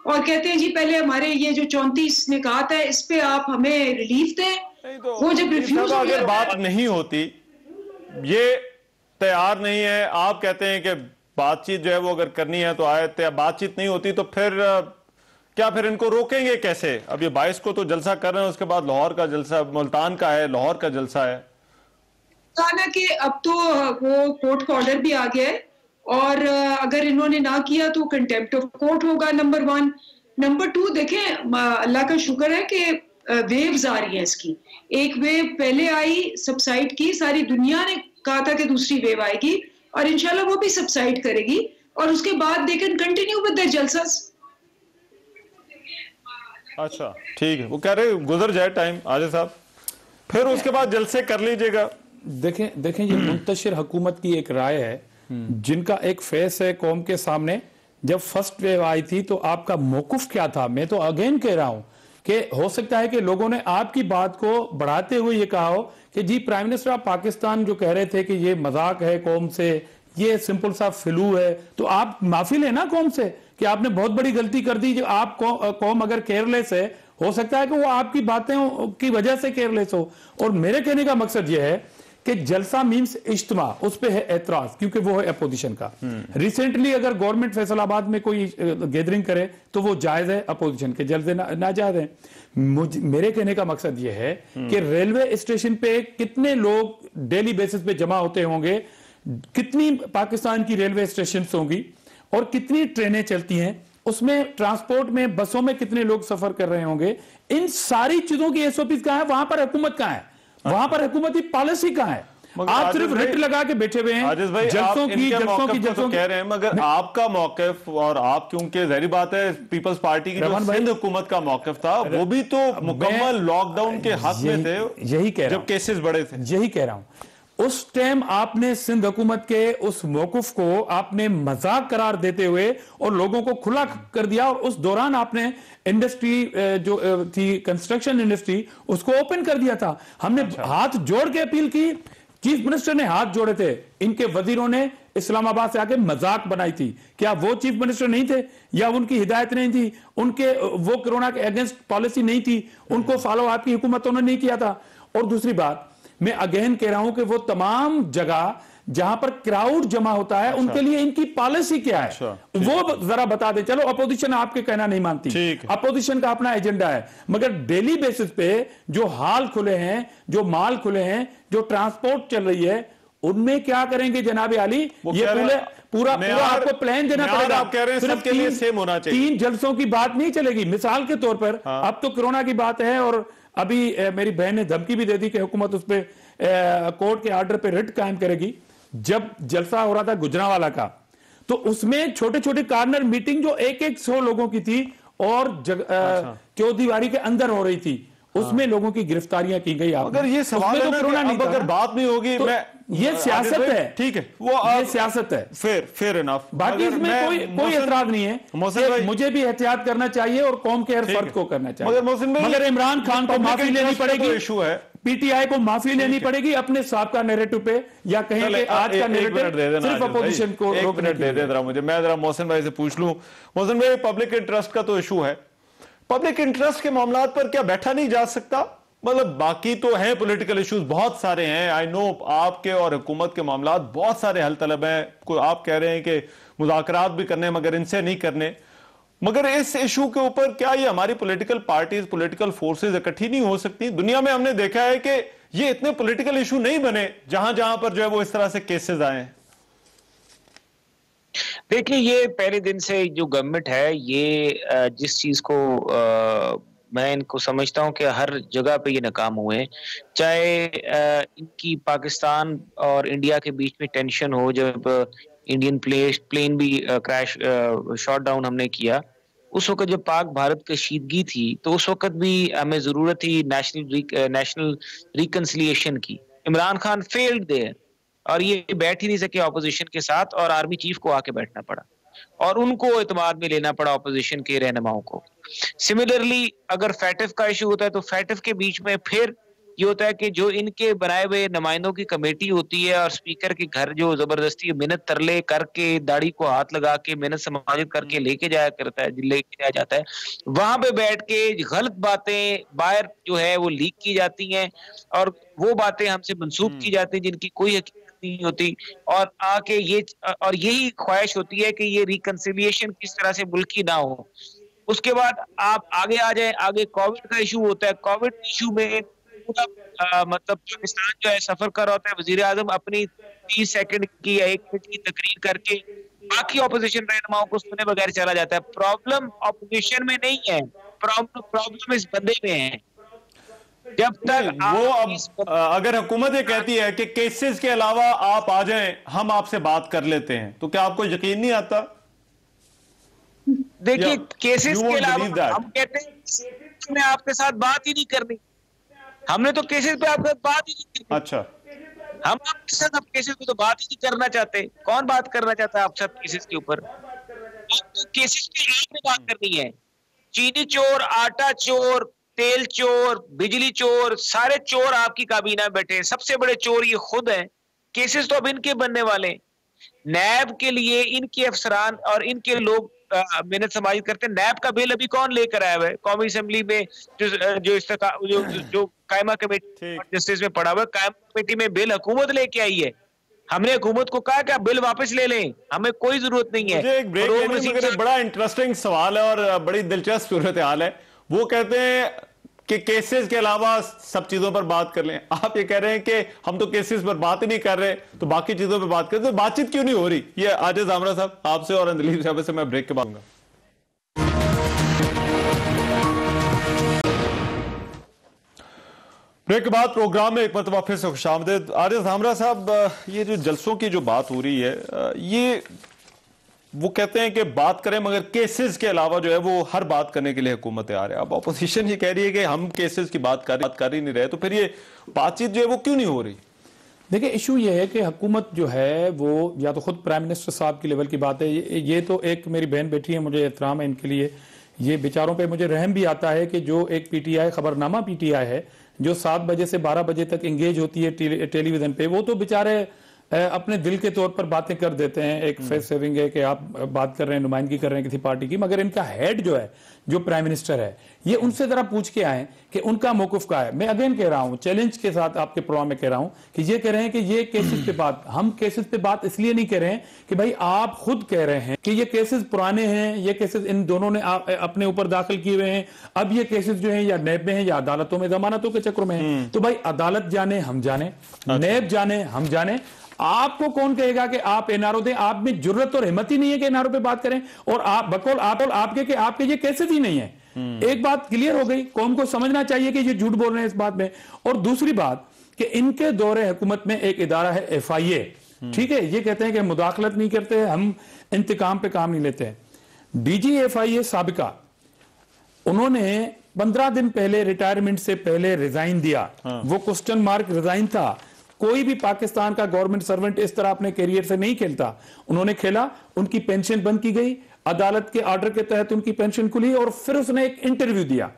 और कहते हैं जी पहले हमारे ये जो 34 ने कहा था इस पे आप हमें रिलीफ दें। तो वो जब रिफ्यूज अगर बात नहीं होती, ये तैयार नहीं है, आप कहते हैं कि बातचीत जो है वो अगर करनी है तो आए, बातचीत नहीं होती तो फिर क्या फिर इनको रोकेंगे कैसे? अब ये 22 को तो जलसा कर रहे हैं, उसके बाद लाहौर का जलसा, मुल्तान का है, लाहौर का जलसा है। कहा कि अब तो वो कोर्ट का ऑर्डर भी आ गया है, और अगर इन्होंने ना किया तो कंटेम्प्ट ऑफ कोर्ट होगा, नंबर 1। नंबर 2, देखें अल्लाह का शुक्र है कि वेव्स आ रही हैं इसकी। एक वेव पहले आई, सबसाइड की, सारी दुनिया ने कहा था कि दूसरी वेव आएगी और इंशाल्लाह वो भी सबसाइड करेगी, और उसके बाद they can continue with the जलसास। अच्छा ठीक है, वो कह रहे गुजर जाए टाइम आजे साहब, फिर उसके बाद जलसे कर लीजिएगा। देखें ये मुंतशिर हुकूमत की एक राय है, जिनका एक फेस है कौम के सामने। जब फर्स्ट वेव आई थी तो आपका मौकुफ क्या था? मैं तो अगेन कह रहा हूं कि हो सकता है कि लोगों ने आपकी बात को बढ़ाते हुए ये कहा हो कि जी प्राइम मिनिस्टर ऑफ पाकिस्तान जो कह रहे थे कि ये मजाक है कौम से, ये सिंपल सा फ्लू है, तो आप माफी लेना कौम से कि आपने बहुत बड़ी गलती कर दी। जो आप कौम अगर केयरलेस है, हो सकता है कि वो आपकी बातें की वजह से केयरलेस हो। और मेरे कहने का मकसद ये है कि जलसा मीन्स इज्तिमा, उस पे है एतराज, क्योंकि वो है अपोजिशन का। रिसेंटली अगर गवर्नमेंट फैसलाबाद में कोई गैदरिंग करे तो वो जायज है, अपोजिशन के जलसे नाजायज है। मेरे कहने का मकसद ये है कि रेलवे स्टेशन पे कितने लोग डेली बेसिस पे जमा होते होंगे, कितनी पाकिस्तान की रेलवे स्टेशन होंगी और कितनी ट्रेनें चलती हैं, उसमें ट्रांसपोर्ट में बसों में कितने लोग सफर कर रहे होंगे, इन सारी चीजों की एसओपी कहां है? वहां पर हुकूमत कहां है? वहां पर हुकूमती पॉलिसी कहां है? आप सिर्फ रिट लगा के बैठे हुए हैं, जलसों की कह रहे हैं, मगर आपका मौकफ, और आप क्योंकि जाहिर बात है पीपल्स पार्टी की जो सिंध हुकूमत का मौकफ था वो भी तो मुकम्मल लॉकडाउन के हक में थे, यही कह रहा हूं, जब केसेस बड़े थे। यही कह रहा हूं, उस टाइम आपने सिंध हुकूमत के उस मौकूफ को आपने मजाक करार देते हुए और लोगों को खुला कर दिया, और उस दौरान आपने इंडस्ट्री जो थी कंस्ट्रक्शन इंडस्ट्री उसको ओपन कर दिया था। हमने हाथ जोड़ के अपील की, चीफ मिनिस्टर ने हाथ जोड़े थे, इनके वजीरों ने इस्लामाबाद से आके मजाक बनाई थी। क्या वो चीफ मिनिस्टर नहीं थे या उनकी हिदायत नहीं थी? उनके वो कोरोना के अगेंस्ट पॉलिसी नहीं थी, उनको फॉलो आपकी हुकूमतों ने नहीं किया था। और दूसरी बात, मैं अगेन कह रहा हूं कि वो तमाम जगह जहां पर क्राउड जमा होता है, उनके लिए इनकी पॉलिसी क्या है वो जरा बता दे। चलो अपोजिशन आपके कहना नहीं मानती, अपोजिशन का अपना एजेंडा है, मगर डेली बेसिस पे जो हाल खुले हैं, जो माल खुले हैं, जो ट्रांसपोर्ट चल रही है, उनमें क्या करेंगे जनाब आली? ये पूरा आपको प्लान देना पड़ेगा। आप कह रहे हैं सबके लिए सेम होना चाहिए। 3 जलसों की बात नहीं चलेगी। मिसाल के तौर पर अब तो कोरोना की बात है और अभी मेरी बहन ने धमकी भी दे दी कि हुकूमत उस पर कोर्ट के ऑर्डर पे रिट कायम करेगी। जब जलसा हो रहा था गुजरांवाला का, तो उसमें छोटे छोटे कॉर्नर मीटिंग जो 100 लोगों की थी और चौधरी के अंदर हो रही थी, उसमें लोगों की गिरफ्तारियां की गई। अगर ये सवाल है ना कि अब अगर बात नहीं होगी, तो ये सियासत है, ठीक है, वो ये सियासत है, फेयर इनफ। बाकी इसमें कोई एतराज नहीं है। मुझे भी एहतियात करना चाहिए और कौम के हर फर्द को करना चाहिए, मगर इमरान खान को माफी लेनी पड़ेगी, इशू है पीटीआई को माफी लेनी पड़ेगी अपने साहब का नैरेटिव पे, या कहें कि आज का नैरेटिव सिर्फ अपोजिशन को रोकने दे जरा मुझे। मैं जरा मोहसिन भाई से पूछ लूं। मोहसिन भाई, पब्लिक इंटरेस्ट का तो इशू है, पब्लिक इंटरेस्ट के मामलात पर क्या बैठा नहीं जा सकता? मतलब बाकी तो है पॉलिटिकल इश्यूज बहुत सारे हैं, आई नो आपके और हुकूमत के मामलात बहुत सारे हल तलब हैं, कोई आप कह रहे हैं कि मुज़ाकरात भी करने मगर इनसे नहीं करने, मगर इस इशू के ऊपर क्या ये हमारी पॉलिटिकल पार्टीज, पॉलिटिकल फोर्सेज इकट्ठी नहीं हो सकती? दुनिया में हमने देखा है कि ये इतने पॉलिटिकल इशू नहीं बने जहां जहां पर जो है वो इस तरह से केसेस आए हैं। देखिए, ये पहले दिन से जो गवर्नमेंट है, ये जिस चीज को मैं इनको समझता हूं कि हर जगह पे ये नाकाम हुए हैं। चाहे इनकी पाकिस्तान और इंडिया के बीच में टेंशन हो, जब इंडियन प्लेन भी क्रैश शॉट डाउन हमने किया, उस वक्त जब पाक भारत कशीदगी थी, तो उस वक्त भी हमें जरूरत थी नेशनल रिकंसिलिएशन की। इमरान खान फेल्ड देयर और ये बैठ ही नहीं सके ऑपोजिशन के साथ, और आर्मी चीफ को आके बैठना पड़ा और उनको एतमाद में लेना पड़ा ऑपोजिशन के रहनुमाओं को। सिमिलरली अगर फैटिफ का इशू होता है तो फैटिफ के बीच में फिर ये होता है कि जो इनके बनाए हुए नुमाइंदों की कमेटी होती है और स्पीकर के घर जो जबरदस्ती मिन्नत तरले करके, दाढ़ी को हाथ लगा के मिन्नत समाजित करके लेके जाया जाता है, वहां पे बैठ के गलत बातें बाहर जो है वो लीक की जाती हैं और वो बातें हमसे मंसूब की जाती हैं जिनकी कोई हकीकत नहीं होती, और आके यही ख्वाहिश होती है कि ये रिकंसिलिएशन किस तरह से मुल्की ना हो। उसके बाद आप आगे आ जाए, आगे कोविड का इशू होता है। कोविड इशू में पूरा मतलब पाकिस्तान जो है सफर कर रहा होता है, वजीर आजम अपनी 30 सेकंड की या 1 मिनट की तकरीर करके बाकी ऑपोजिशन रहनुमाओं को सुने बगैर चला जाता है। प्रॉब्लम ऑपोजिशन में नहीं है, प्रॉब्लम इस बंदे में है। जब तक वो अब अगर हुकूमत ये कहती है कि केसेस के अलावा आप आ जाएं, हम आपसे बात कर लेते हैं, तो क्या आपको यकीन नहीं आता? देखिए, केसेस के अलावा हम कहते हैं मैं आपके साथ बात ही नहीं करनी, हमने तो केसेस पे आपके साथ बात ही नहीं करनी। अच्छा, हम आपके साथ अब केसेस पे तो बात ही नहीं करना चाहते। कौन बात करना चाहता है आप सब केसेस के ऊपर? तो केसेस पे आपने बात करनी है। चीनी चोर, आटा चोर, तेल चोर, बिजली चोर, सारे चोर आपकी काबीना में बैठे हैं। सबसे बड़े चोर ये खुद हैं। केसेस तो अब इनके बनने वाले हैं। नैब के लिए इनके अफसरान और इनके लोग मेहनत समाजित करते हैं। नैब का बिल अभी कौन लेकर आया हुआ है? कौमी असेंबली में जो कायमा कमेटी जस्टिस में पड़ा हुआ है, कायमा कमेटी में बिल हुकूमत लेके आई है। हमने हुकूमत को कहा कि आप बिल वापस ले लें, हमें कोई जरूरत नहीं है। मुझे एक ब्रेक लेने में बड़ा इंटरेस्टिंग सवाल है और बड़ी दिलचस्प सूरत हाल है। वो कहते हैं कि केसेस के अलावा सब चीजों पर बात कर लें। आप ये कह रहे हैं कि हम तो केसेस पर बात ही नहीं कर रहे, तो बाकी चीजों पर बात कर, तो बातचीत क्यों नहीं हो रही? ये आजिज आमरा साहब आपसे और अंदलीब साहब से मैं ब्रेक के बाद। ब्रेक के बाद प्रोग्राम में एक मरतबा फिर से खुशामदीद। आजिज आमरा साहब, ये जो जलसों की जो बात हो रही है, ये वो कहते हैं कि बात करें मगर केसेस के अलावा जो है वो हर बात करने के लिए हुकूमत तैयार है। अब अपोजिशन ये कह रही है कि हम केसेस की बात कर ही नहीं रहे, तो फिर ये बातचीत जो है वो क्यों नहीं हो रही? देखिए, इशू ये है कि हुकूमत जो है वो या तो खुद प्राइम मिनिस्टर साहब की लेवल की बात है। ये तो एक मेरी बहन बेटी है, मुझे एहतराम है इनके लिए। ये बेचारों पे मुझे रहम भी आता है कि जो एक पीटीआई खबरनामा पीटीआई है जो 7 बजे से 12 बजे तक एंगेज होती है टेलीविजन पे, वो तो बेचारे अपने दिल के तौर पर बातें कर देते हैं। एक फेस सेविंग है कि आप बात कर रहे हैं, नुमाइंदगी कर रहे हैं किसी पार्टी की, मगर इनका हेड जो है, जो प्राइम मिनिस्टर है, ये उनसे जरा पूछ के आए कि उनका मौकफ क्या है। मैं अगेन कह रहा हूं, चैलेंज के साथ आपके प्रोग्राम में कह रहा हूं कि ये कह रहे हैं कि ये केसेस पे बात, हम केसेस पे बात इसलिए नहीं कह रहे हैं कि भाई आप खुद कह रहे हैं कि ये केसेस पुराने हैं, ये केसेस इन दोनों ने अपने ऊपर दाखिल किए हुए हैं, अब ये केसेस जो हैं या नैब में हैं या अदालतों में जमानतों के चक्रों में हैं। तो भाई अदालत जाने हम जाने, नैब जाने हम जाने, आपको कौन कहेगा कि आप एनआरओ दें? आप में जुर्रत और हिम्मत ही नहीं है कि एनआरओ पे बात करें, और आप बकौल आपके ये केसेस ही नहीं है। एक बात क्लियर हो गई, कौम को समझना चाहिए कि ये झूठ बोल रहे हैं इस बात में। और दूसरी बात कि इनके दौरे हुकूमत में एक इदारा है FIA, ठीक है, ये कहते हैं कि मुदाखलत नहीं करते, हम इंतकाम पे काम नहीं लेते हैं। DG FIA साबिका, उन्होंने 15 दिन पहले रिटायरमेंट से पहले रिजाइन दिया। वो क्वेश्चन मार्क रिजाइन था। कोई भी पाकिस्तान का गवर्नमेंट सर्वेंट इस तरह अपने कैरियर से नहीं खेलता। उन्होंने खेला, उनकी पेंशन बंद की गई, अदालत के ऑर्डर के तहत उनकी पेंशन खुली, और फिर उसने एक इंटरव्यू दिया।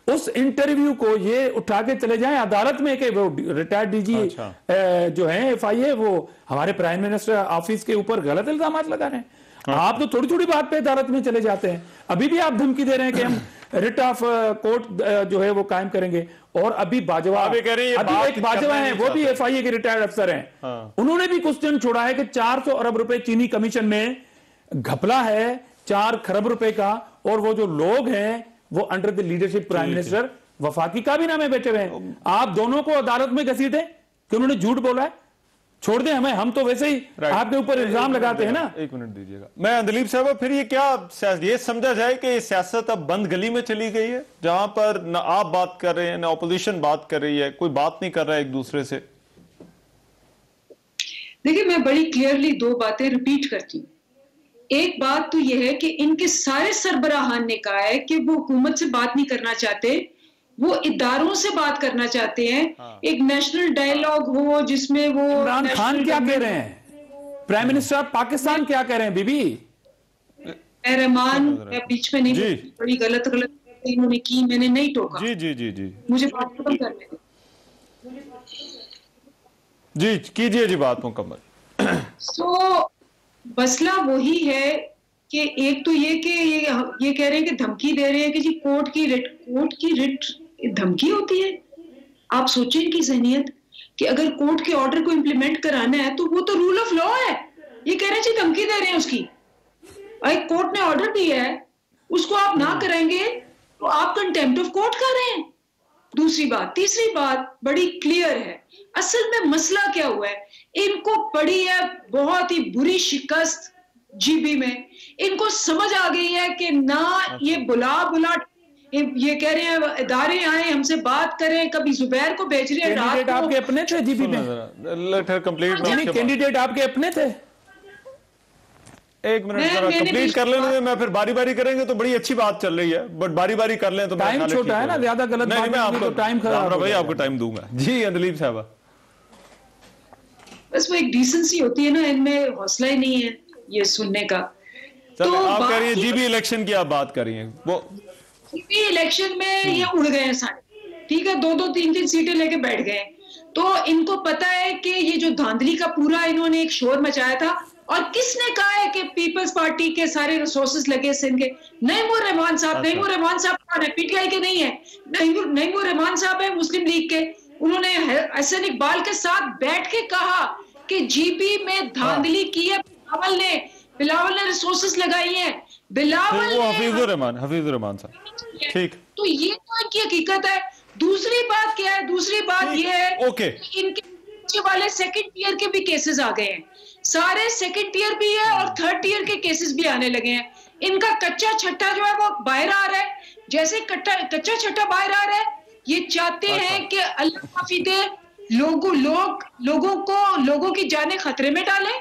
उस इंटरव्यू को ये उठा के चले जाएं अदालत में कि वो रिटायर्ड DG जो है FIA वो हमारे प्राइम मिनिस्टर ऑफिस के ऊपर गलत इल्जाम लगा रहे हैं। आप तो थोड़ी थोड़ी बात पे अदालत में चले जाते हैं। अभी भी आप धमकी दे रहे हैं कि हम रिट ऑफ कोर्ट जो है वो कायम करेंगे। और अभी बाजवा, अभी एक बाजवा है, वो भी FIA के रिटायर्ड अफसर हैं, उन्होंने भी क्वेश्चन छोड़ा है कि 400 अरब रुपए चीनी कमीशन में घपला है, 4 खरब रुपए का, और वो जो लोग हैं वो under the leadership prime minister वफाकी काबीना में बैठे हुए हैं। आप दोनों को अदालत में घसीटें कि उन्होंने झूठ बोला है, छोड़ दें हमें, हम तो वैसे ही आपके ऊपर इल्जाम लगाते हैं ना। एक मिनट दीजिएगा, मैं दिलीप साहब, फिर ये क्या ये समझा जाए कि ये सियासत अब बंद गली में चली गई है, जहां पर ना आप बात कर रहे हैं ना ऑपोजिशन बात कर रही है, कोई बात नहीं कर रहा है एक दूसरे से? देखिए, मैं बड़ी क्लियरली 2 बातें रिपीट करती हूँ। एक बात तो यह है कि इनके सारे सरबराहान ने कहा है कि वो हुकूमत से बात नहीं करना चाहते, वो इदारों से बात करना चाहते हैं। एक नेशनल डायलॉग हो जिसमें वो इमरान खान क्या कह रहे हैं, प्राइम मिनिस्टर ऑफ पाकिस्तान क्या कह रहे हैं? बीबी रहमान, मैं बीच में नहीं, बड़ी गलत इन्होंने की, मैंने नहीं टोका। जी मुझे बात खत्म करने दें। जी कीजिए जी बात मुकम्मल। सो मसला वही है कि एक तो ये कि ये कह रहे हैं कि धमकी दे रहे हैं कि जी कोर्ट की रिट धमकी होती है। आप सोचें इनकी ज़हनियत कि अगर कोर्ट के ऑर्डर को इंप्लीमेंट कराना है तो वो तो रूल ऑफ लॉ है। ये कह रहे हैं जी धमकी दे रहे हैं उसकी, एक कोर्ट ने ऑर्डर दिया है, उसको आप ना कराएंगे तो आप कंटेम्प्ट ऑफ कोर्ट कर रहे हैं। दूसरी बात, तीसरी बात बड़ी क्लियर है, असल में मसला क्या हुआ है, इनको पड़ी है बहुत ही बुरी शिकस्त GB में। इनको समझ आ गई है कि ना ये बुला ये कह रहे हैं इदारे आए हमसे बात करें, कभी जुबैर को भेज रहे हैं रात को। आपके अपने थे GB में? कैंडिडेट आपके अपने थे? एक मिनट जरा कंप्लीट कर लेने, मैं फिर बारी बारी करेंगे तो बड़ी अच्छी बात चल रही है, बट बारी बारी कर लें तो टाइम छोटा है ना, ज्यादा गलत नहीं, मैं आपको टाइम खराब भाई आपको टाइम दूंगा। जी दिलीप साहब, बस वो एक डिसेंसी होती है ना, इनमें हौसला ही नहीं है ये सुनने का। तो आप कह रही हैं GB इलेक्शन की आप बात कर रही हैं, वो GB इलेक्शन में ये उड़ गए हैं सारे, ठीक है, 2-2, 3-3 सीटें लेके बैठ गए। तो इनको पता है कि ये जो धांधली का पूरा इन्होंने एक शोर मचाया था, और किसने कहा है कि पीपल्स पार्टी के सारे रिसोर्सेज लगे सिंध के? नईमुर रहमान साहब, नईमुर रहमान साहब कौन है? PTI के नहीं है, नईमुर रहमान साहब है मुस्लिम लीग के। उन्होंने हसन इकबाल के साथ बैठ के कहा कि GB में धांधली की है बिलावल ने रिसोर्सेस लगाई हैं, बिलावल वो हफीजुर रहमान साहब, ठीक। तो ये तो इनकी हकीकत है। दूसरी बात क्या है? दूसरी बात ये है कि इनके वाले सेकंड टीयर के भी केसेस आ गए हैं, सारे सेकंड टीयर भी है और थर्ड टीयर के केसेस भी आने लगे हैं। इनका कच्चा छट्टा जो है वो बाहर आ रहा है, जैसे कच्चा छट्टा बाहर आ रहा है, ये चाहते हैं कि अल्लाह माफी दे, लोगों की जाने खतरे में डालें।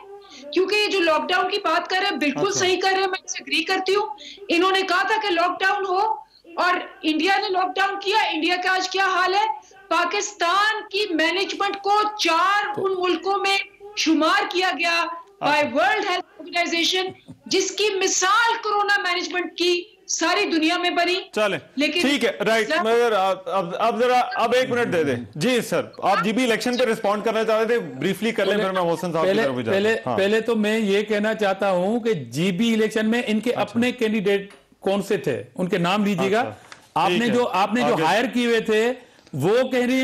क्योंकि ये जो लॉकडाउन की बात कर रहे हैं बिल्कुल सही कर रहे हैं, मैं इससे एग्री करती हूँ। इन्होंने कहा था कि लॉकडाउन हो और इंडिया ने लॉकडाउन किया। इंडिया का आज क्या हाल है? पाकिस्तान की मैनेजमेंट को 4 उन मुल्कों में शुमार किया गया बाय वर्ल्ड हेल्थ ऑर्गेनाइजेशन, जिसकी मिसाल कोरोना मैनेजमेंट की सारी दुनिया में बनी। चले, लेकिन ठीक है, राइट। मगर अब जरा अब 1 मिनट दे दें। जी सर, आप GB इलेक्शन पे रिस्पॉन्ड करना चाहते थे, ब्रीफली कर लें, फिर मैं मोहसिन साहब की तरफ जाऊंगा। पहले तो मैं ये कहना चाहता हूं कि GB इलेक्शन में इनके अपने कैंडिडेट कौन से थे, उनके नाम लीजिएगा। आपने जो हायर किए हुए थे वो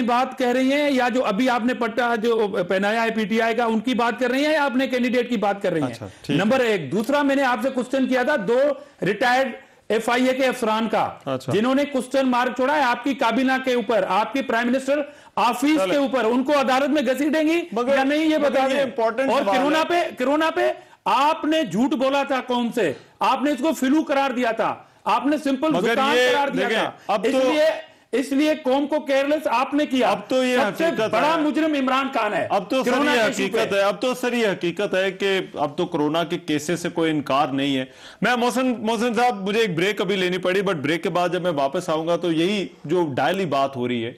बात कह रही हैं, या जो अभी आपने पट्टा जो पहनाया है PTI का उनकी बात कर रही हैं, या अपने कैंडिडेट की बात कर रही हैं? नंबर 1। दूसरा, मैंने आपसे क्वेश्चन किया था 2 रिटायर्ड FIA के अफसरान का, जिन्होंने क्वेश्चन मार्क छोड़ा है आपकी काबीना के ऊपर, आपके प्राइम मिनिस्टर ऑफिस के ऊपर, उनको अदालत में घसीटेंगी या नहीं ये बता दें। और कोरोना पे आपने झूठ बोला था कौन से, आपने इसको फिलू करार दिया था। आपने सिंपल मगर जुकाम ये करार दिया देखें, था। अब तो इसलिए कौम को केयरलेस आपने किया। अब तो ये सबसे हकीकत बड़ा है। मुजरिम इमरान खान है। अब तो सर ये हकीकत है, अब तो सर ये हकीकत है कि अब तो कोरोना के केसेस से कोई इनकार नहीं है। मैं मोहसिन साहब, मुझे एक ब्रेक अभी लेनी पड़ी, बट ब्रेक के बाद जब मैं वापस आऊंगा तो यही जो डायली बात हो रही है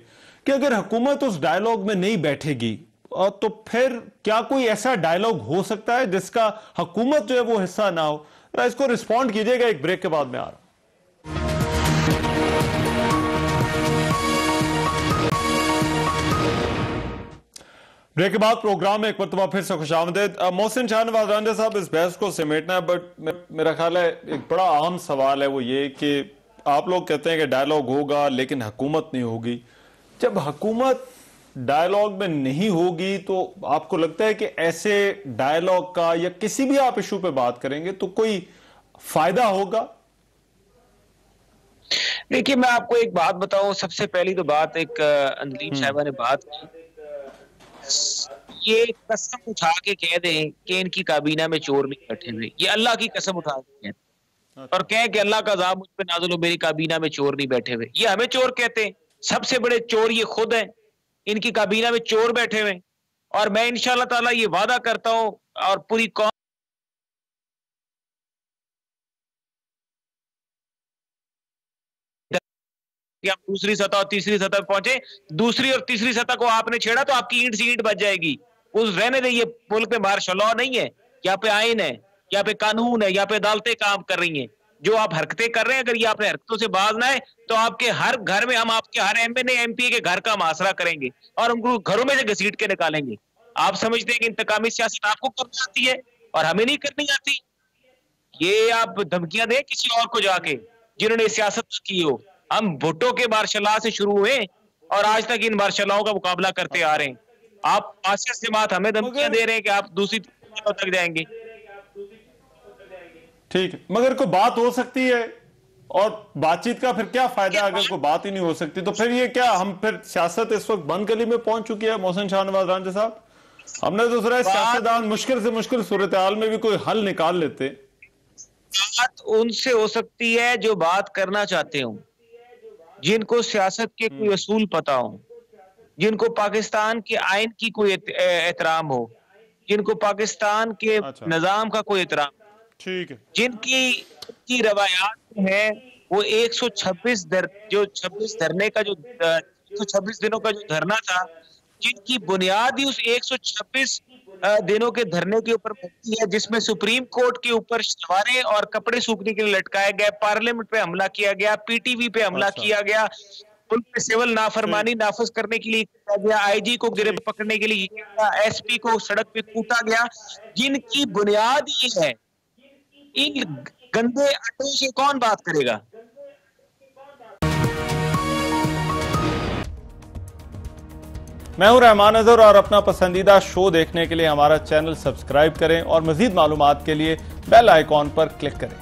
कि अगर हुकूमत उस डायलॉग में नहीं बैठेगी तो फिर क्या कोई ऐसा डायलॉग हो सकता है जिसका हुकूमत जो है वो हिस्सा ना हो? इसको रिस्पॉन्ड कीजिएगा, एक ब्रेक के बाद में आ रहा हूं। ब्रेक के बाद प्रोग्राम में एक मरतबा फिर से खुशामदीद। मोहसिन शाहनवाज रांझा साहब, इस बहस को समेटना है, बट मेरा ख्याल है एक बड़ा अहम सवाल है वो ये कि आप लोग कहते हैं कि डायलॉग होगा लेकिन हुकूमत नहीं होगी। जब हुकूमत डायलॉग में नहीं होगी तो आपको लगता है कि ऐसे डायलॉग का या किसी भी आप इशू पे बात करेंगे तो कोई फायदा होगा? देखिए, मैं आपको एक बात बताऊं। सबसे पहली तो बात एक अंजलीन साहिबा ने बात की, ये कसम उठा के कह दें कि इनकी काबीना में चोर नहीं बैठे हुए, ये अल्लाह की कसम उठा के कहें और कहें कि अल्लाह का अज़ाब मुझ पे नाज़िल हो, मेरी काबीना में चोर नहीं बैठे हुए। ये हमें चोर कहते हैं। सबसे बड़े चोर ये खुद हैं, इनकी काबीना में चोर बैठे हुए। और मैं इंशाअल्लाह ताला ये वादा करता हूं और पूरी कौम कि आप दूसरी सतह और तीसरी सतह पे पहुंचे। दूसरी और तीसरी सतह को आपने छेड़ा तो आपकी ईंट सी ईंट बच जाएगी। उस रहने दे, ये मुल्क में मार्शल लॉ नहीं है, यहाँ पे आइन है, यहाँ पे कानून है, यहाँ पे अदालतें काम कर रही हैं। जो आप हरकतें कर रहे हैं, अगर ये आपने हरकतों से बाज ना है तो आपके हर घर में हम आपके हर एमएनए एमपी के घर का मुहासरा करेंगे और उनको घरों में से घसीट के निकालेंगे। आप समझते हैं कि इंतकामी सियासत आपको करनी आती है और हमें नहीं करनी आती? ये आप धमकियां दें किसी और को जाके जिन्होंने सियासत की हो। हम भुट्टो के मार्शल से शुरू हुए और आज तक इन मार्शल का मुकाबला करते आ रहे हैं। आप आसिया से बात हमें धमकियां दे रहे हैं कि आप दूसरी तक जाएंगे। ठीक है, मगर कोई बात हो सकती है और बातचीत का फिर क्या फायदा अगर कोई बात ही नहीं हो सकती? तो फिर ये क्या, हम फिर सियासत इस वक्त बंद गली में पहुंच चुकी है? मोहसिन शाहनवाज रांझा साहब, हमने तो सुना है सियासतदान मुश्किल से मुश्किल सूरत हाल में भी कोई हल निकाल लेते। बात उनसे हो सकती है जो बात करना चाहते हो, जिनको सियासत के कोई असूल पता हो, जिनको पाकिस्तान के आइन की कोई एहतराम हो, जिनको पाकिस्तान के निजाम का कोई एहतराम, ठीक है, जिनकी रवायात है वो 126 धरने का जो 126 दिनों का जो धरना था, जिनकी बुनियाद ही उस 126 दिनों के धरने के ऊपर बनती है, जिसमें सुप्रीम कोर्ट के ऊपर शलवारें और कपड़े सूखने के लिए लटकाए गए, पार्लियामेंट पे हमला किया गया, पीटीवी पे हमला किया गया, पुलिस पे सिविल नाफरमानी नाफज करने के लिए किया गया, आईजी को गिरफ्तार पकड़ने के लिए किया गया, एसपी को सड़क पे कूटा गया, जिनकी बुनियाद ये है। इन गंदे अड्डों से कौन बात करेगा? मैं हूं रहमान अजहर और अपना पसंदीदा शो देखने के लिए हमारा चैनल सब्सक्राइब करें और मजीद मालूमात के लिए बेल आइकॉन पर क्लिक करें।